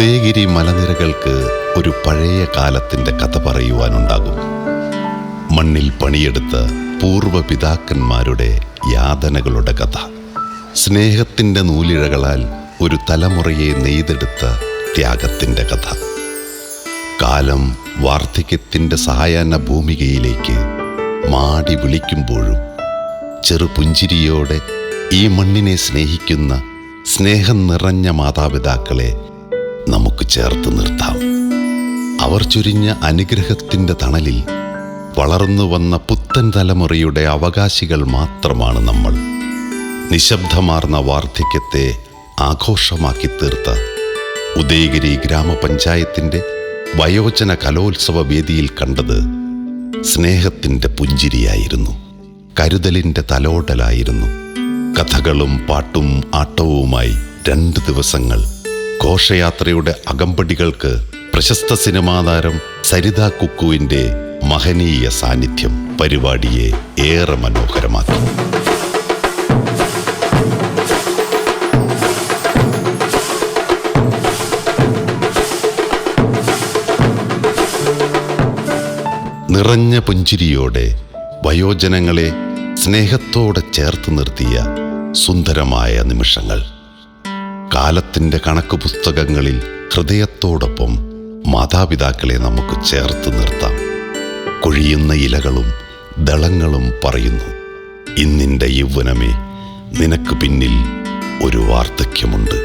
ഉദയഗിരി മലനിരകൾക്ക് ഒരു പഴയ കാലത്തിൻ്റെ കഥ പറയുവാനുണ്ടാകും. മണ്ണിൽ പണിയെടുത്ത പൂർവ്വപിതാക്കന്മാരുടെ യാതനകളുടെ കഥ. സ്നേഹത്തിൻ്റെ നൂലിഴകളാൽ ഒരു തലമുറയെ നെയ്തെടുത്ത ത്യാഗത്തിൻ്റെ കഥ. കാലം വാർദ്ധക്യത്തിൻ്റെ സായാഹ്ന ഭൂമികയിലേക്ക് മാടി വിളിക്കുമ്പോഴും ചെറുപുഞ്ചിരിയോടെ ഈ മണ്ണിനെ സ്നേഹിക്കുന്ന സ്നേഹം നിറഞ്ഞ മാതാപിതാക്കളെ നമുക്ക് ചേർത്ത് നിർത്താം. അവർ ചൊരിഞ്ഞ അനുഗ്രഹത്തിൻ്റെ തണലിൽ വളർന്നു വന്ന പുത്തൻ തലമുറയുടെ അവകാശികൾ മാത്രമാണ് നമ്മൾ. നിശബ്ദമാർന്ന വാർദ്ധക്യത്തെ ആഘോഷമാക്കി തീർത്ത ഉദയഗിരി ഗ്രാമപഞ്ചായത്തിൻ്റെ വയോജന കലോത്സവ വേദിയിൽ കണ്ടത് സ്നേഹത്തിൻ്റെ പുഞ്ചിരിയായിരുന്നു, കരുതലിൻ്റെ തലോടലായിരുന്നു. കഥകളും പാട്ടും ആട്ടവുമായി 2 ദിവസങ്ങൾ ഘോഷയാത്രയുടെ അകമ്പടികൾക്ക് പ്രശസ്ത സിനിമാതാരം സരിത കുക്കുവിൻ്റെ മഹനീയ സാന്നിധ്യം പരിപാടിയെ ഏറെ മനോഹരമാക്കി. നിറഞ്ഞ പുഞ്ചിരിയോടെ വയോജനങ്ങളെ സ്നേഹത്തോടെ ചേർത്ത് നിർത്തിയ സുന്ദരമായ നിമിഷങ്ങൾ. കാലത്തിൻ്റെ കണക്ക് പുസ്തകങ്ങളിൽ ഹൃദയത്തോടൊപ്പം മാതാപിതാക്കളെ നമുക്ക് ചേർത്ത് നിർത്താം. കൊഴിയുന്ന ഇലകളും ദളങ്ങളും പറയുന്നു, ഇന്നിൻ്റെ യൗവനമേ, നിനക്ക് പിന്നിൽ ഒരു വാർദ്ധക്യമുണ്ട്.